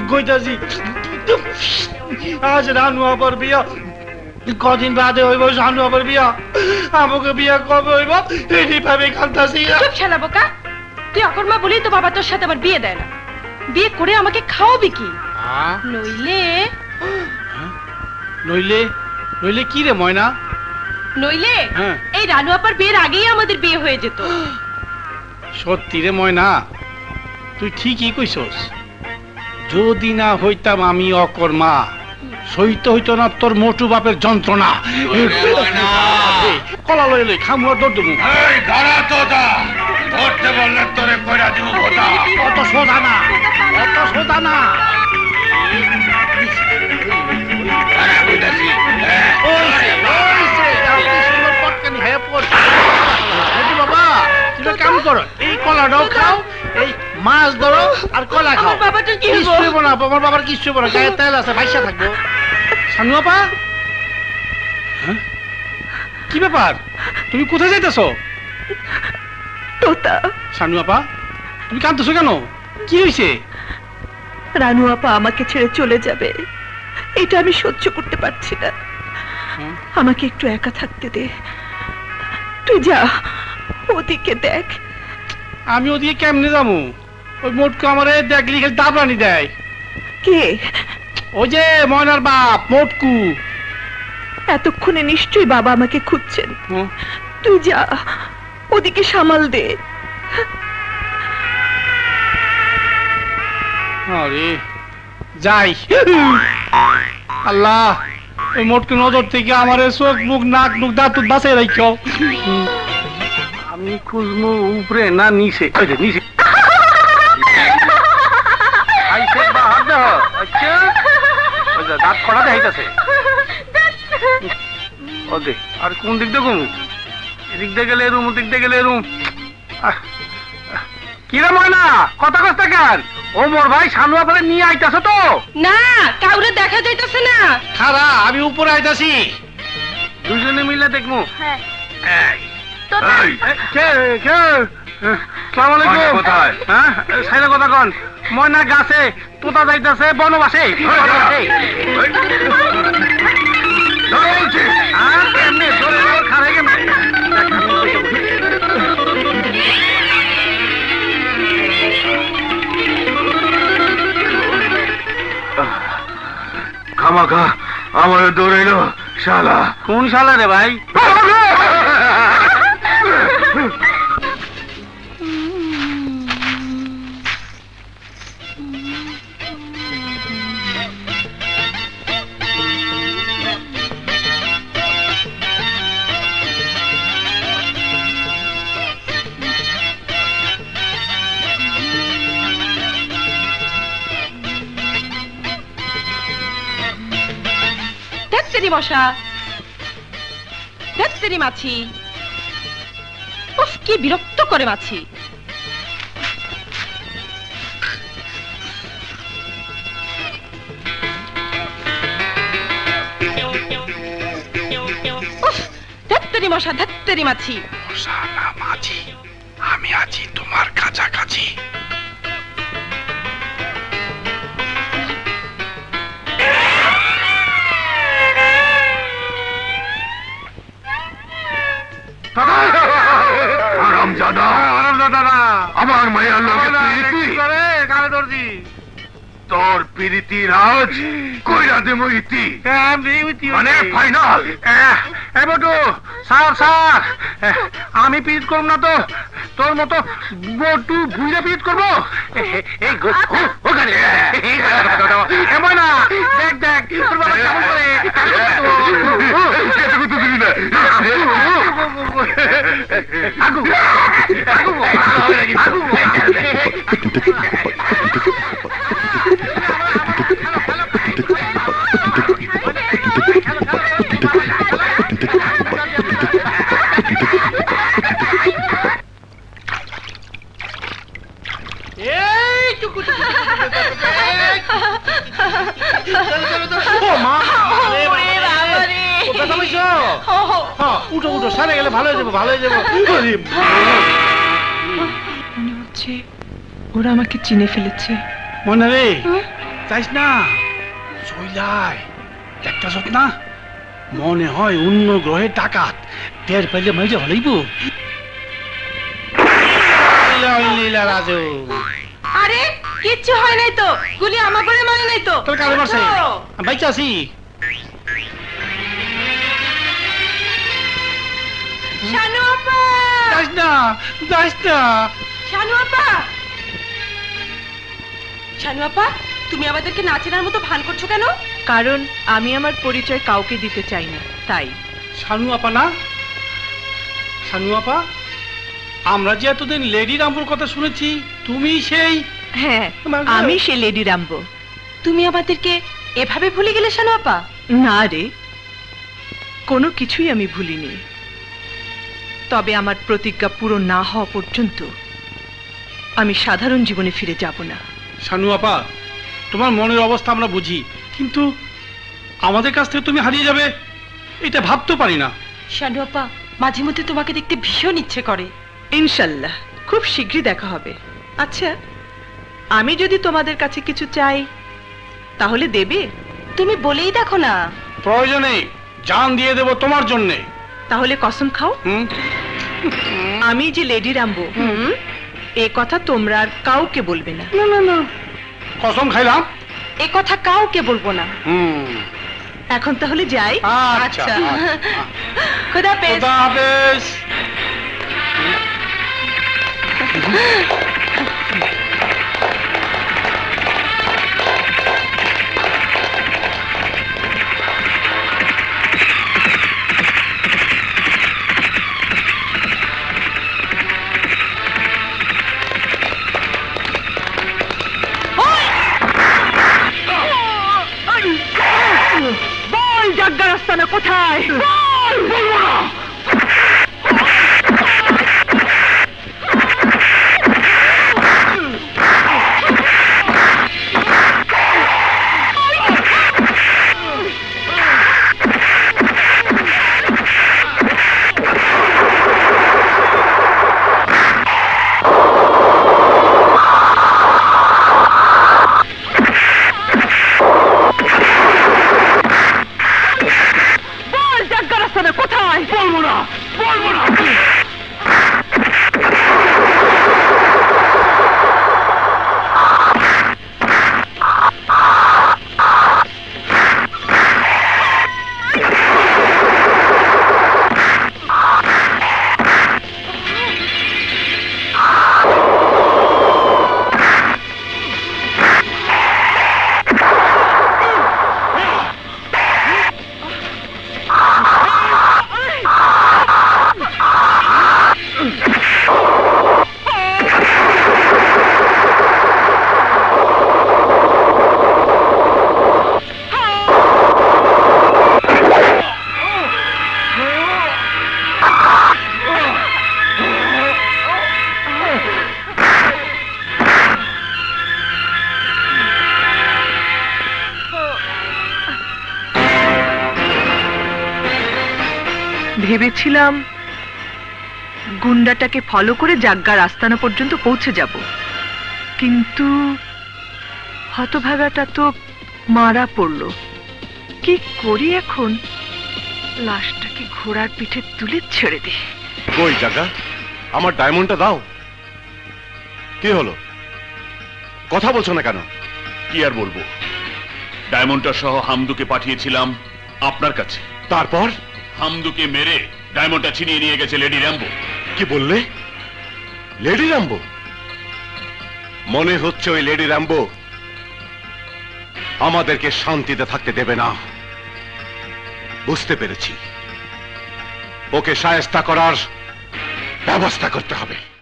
কইতাছি আজ রানু আবার বিয়া কদিন বাদে হইব রানু আবার বিয়া আমাকে বিয়া কবে হইব এইভাবে কান্তাছি চুপ শালা বোকা তুই অকর্মা বলি তো বাবা তোর সাথে আমার বিয়ে দেয় না বিয়ে করে আমাকে খাওয়াবি কি নইলে নইলে নইলে কি রে ময়না নইলে এই রানু আপার বিয়ের আগেই আমাদের বিয়ে হয়ে যেত সত্যি রে ময়না তুই ঠিকই কইছস যদি না হইতাম আমি অকর্মা সইতে হইতো না তোর মোটু বাপের যন্ত্রণা কলা লই লই খামুয়া দৌড় দেবো ধরতে বললে তোরে কইরা দিব কথা অত সোজা না অত সোজা না বাবা তুমি কাম করো এই কলাটাও খাও এই মাছ ধরো আর কলা খাও বাবাটা কি হইব না আমার বাবার কিছু হইব না গায়ে তেল আছে ভাইসা থাকবো সানু আপা কি ব্যাপার তুমি কোথায় যাইতেছো তোতা সানু আপা তুমি কাঁদতেছো কেন কি হয়েছে রানু আপা আমাকে ছেড়ে চলে যাবে এটা আমি সহ্য করতে পারছি না আমাকে একটু একা থাকতে দে তুই যা ওদিকে দেখ আমি ওদিকে কেমনে যাবো ওই মোটকু আমারে দেখলি খালি দাবরানি দেয় কে ওই যে ময়নার বাপ মোটকু এতক্ষণে নিশ্চয়ই বাবা আমাকে খুঁজছেন তুই যা ওদিকে সামাল দে আরে যাই আল্লাহ ওই মোটকু নজর থেকে আমার চোখ মুখ নাক মুখ দাঁত বাঁচাই রাখো আমি খুঁজবো উপরে না নিচে নিচে দাঁত খড়া দেখাইতেছে আর কোন দিক দিয়ে ঘুমু এদিক দিয়ে গেলে এরুম ওদিক দিয়ে গেলে এরুম কিরা ময়না কথা কস্তা কেন ও মোর ভাই সানু আপরে নিয়ে আইতাছ তো না কাউরে দেখা যাইতাছে না খারা আমি উপরে আইতাছি দুজনে মিলে দেখমু হ্যাঁ কথা কন ময়না গাছে তোতা যাইতাছে বনবাসে খামাখা আমার দৌড়াইলো শালা কোন শালা রে ভাই মশা ধ্যাত্তেরি মাছি উফ কি বিরক্ত করে মাছি উফ ধ্যাত্তেরি মশা ধ্যাত্তেরি মাছি মশা না মাছি আমি আছি তোমার কাছাকাছি আমার মায়ের লোকে তোর প্রীতি রাজ কইরা দেবো ইতি মানে ফাইনাল স্যার আমি পিট করব না তো তোর মতো বটু ভুইরা পিট করবো এমন না দেখ দেখ তোর বাবা কেমন করে উঠো উঠো সারে গেলে ভালো হয়ে যাবো ভালো হয়ে যাবো মনে হচ্ছে ওরা আমাকে চিনে ফেলেছে মনে রে যাইস না, চইলাই একটা সত না, মনে হয় অন্য গ্রহে ডাকাত, টের পাইলে মাইরে হলাইব। রাজু আরে কিচ্ছু হয় নাই তো, গুলি আমার করে মানে নাই তো। তোর কারে মারছে? বাইচা আছি। শানু আপা, যাইস না, যাইস না। শানু আপা, শানু আপা, তুমি আমাদেরকে না চেনার মতো ভান করছো কেন? কারণ আমি আমার পরিচয় কাউকে দিতে চাই না, তাই। শানু আপা না? শানু আপা, আমরা যে এতদিন লেডি রামপুর কথা শুনেছি, তুমি সেই? হ্যাঁ, আমি সে লেডি রাম্বো। তুমি আমাদেরকে এভাবে ভুলে গেলে শানু আপা? না রে, কোনো কিছুই আমি ভুলিনি। তবে আমার প্রতিজ্ঞা পূরণ না হওয়া পর্যন্ত আমি সাধারণ জীবনে ফিরে যাব না। শানু আপা, তোমার মনের অবস্থা আমরা বুঝি, কিন্তু আমাদের কাছ থেকে তুমি হারিয়ে যাবে এটা ভাবতে পারি না। শানু আপা, মাঝে মধ্যে তোমাকে দেখতে ভীষণ ইচ্ছে করে। ইনশাল্লাহ খুব শীঘ্রই দেখা হবে। আচ্ছা, আমি যদি তোমাদের কাছে কিছু চাই তাহলে দেবে? তুমি বলেই দেখো না। প্রয়োজনে জান দিয়ে দেব তোমার জন্যে। তাহলে কসম খাও হুম? আমি যে লেডি রাম্বো এ কথা তোমরা আর কাউকে বলবে না। না না না, কসম খাইলাম। এ কথা কাউকে বলবো না। এখন তাহলে যাই। আচ্ছা, খোদাফেজ। খোদা হাফেজ। বল জাগ্গা রাস্তানা কোথায়? বল! বলবো না। ভেবেছিলাম গুন্ডাটাকে ফলো করে জাগ্গার আস্তানা পর্যন্ত পৌঁছে যাব, কিন্তু হতভাগাটা তো মারা পড়লো। কি করি এখন? লাশটাকে ঘোড়ার পিঠে তুলে ছেড়ে দে। কই জাগা, আমার ডায়মন্ডটা দাও। কি হলো, কথা বলছো না কেন? কি আর বলবো, ডায়মন্ডটা সহ হামদুকে পাঠিয়েছিলাম আপনার কাছে। তারপর? হামদুকে মেরে ডায়মন্ডটা ছিনিয়ে নিয়ে গেছে লেডি র্যাম্বো। কি বললে? Lady Rambo? মনে হচ্ছে ওই লেডি র্যাম্বো আমাদেরকে শান্তিতে থাকতে দেবে না। বুঝতে পেরেছি, ওকে শায়েস্তা করার ব্যবস্থা করতে হবে।